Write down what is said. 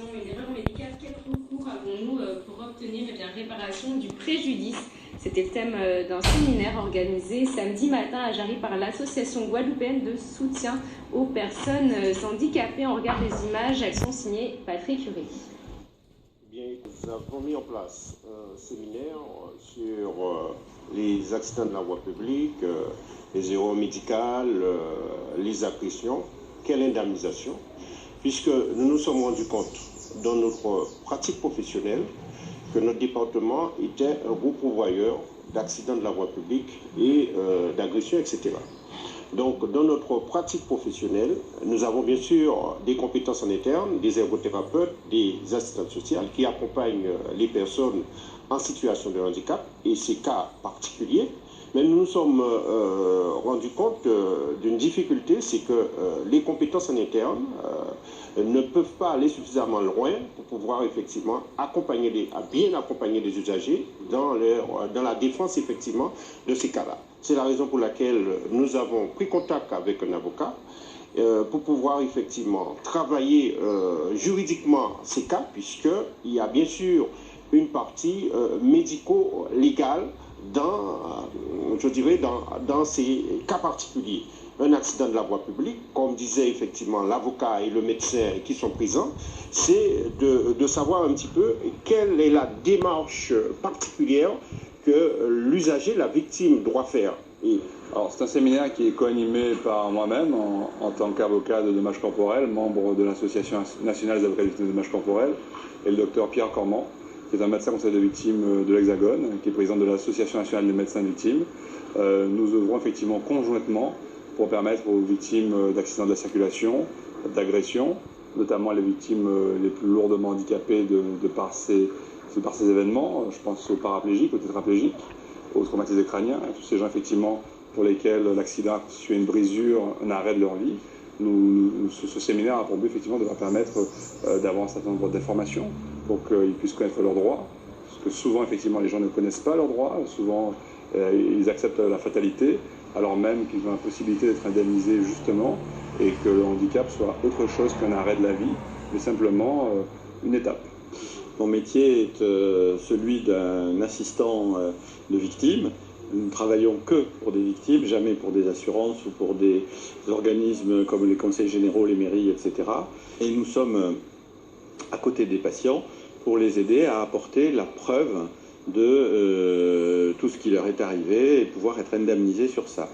situation, une erreur médicale, quel recours avons-nous pour obtenir réparation du préjudice? C'était le thème d'un séminaire organisé samedi matin à Jarry par l'association guadeloupéenne de soutien aux personnes handicapées. On regarde les images, elles sont signées Patrick Curie. Bien, nous avons mis en place un séminaire sur les accidents de la voie publique, les erreurs médicales, les agressions, quelle indemnisation, puisque nous nous sommes rendus compte dans notre pratique professionnelle que notre département était un gros pourvoyeur d'accidents de la voie publique et d'agressions, etc. Donc, dans notre pratique professionnelle, nous avons bien sûr des compétences en interne, des ergothérapeutes, des assistantes sociales qui accompagnent les personnes en situation de handicap et ces cas particuliers. Mais nous nous sommes rendus compte d'une difficulté, c'est que les compétences en interne ne peuvent pas aller suffisamment loin pour pouvoir effectivement bien accompagner les usagers dans la défense effectivement de ces cas-là. C'est la raison pour laquelle nous avons pris contact avec un avocat pour pouvoir effectivement travailler juridiquement ces cas, puisqu'il y a bien sûr une partie médico-légale dans ces cas particuliers. Un accident de la voie publique, comme disait effectivement l'avocat et le médecin qui sont présents, c'est de savoir un petit peu quelle est la démarche particulière que l'usager, la victime, doit faire. Alors, c'est un séminaire qui est co-animé par moi-même en tant qu'avocat de dommages corporels, membre de l'Association nationale des avocats des victimes de dommages corporels, et le docteur Pierre Cormand, qui est un médecin conseil de victimes de l'Hexagone, qui est président de l'Association nationale des médecins victimes. Nous œuvrons effectivement conjointement pour permettre aux victimes d'accidents de la circulation, d'agressions, notamment les victimes les plus lourdement handicapées de par ces événements. Je pense aux paraplégiques, aux tétraplégiques, aux traumatisés crâniens, tous ces gens effectivement pour lesquels l'accident a constitué une brisure, un arrêt de leur vie. Ce séminaire a pour but effectivement de leur permettre d'avoir un certain nombre d'informations pour qu'ils puissent connaître leurs droits. Parce que souvent effectivement les gens ne connaissent pas leurs droits, souvent ils acceptent la fatalité, alors même qu'ils ont la possibilité d'être indemnisés justement et que le handicap soit autre chose qu'un arrêt de la vie, mais simplement une étape. Mon métier est celui d'un assistant de victimes. Nous ne travaillons que pour des victimes, jamais pour des assurances ou pour des organismes comme les conseils généraux, les mairies, etc. Et nous sommes à côté des patients pour les aider à apporter la preuve de tout ce qui leur est arrivé et pouvoir être indemnisés sur ça.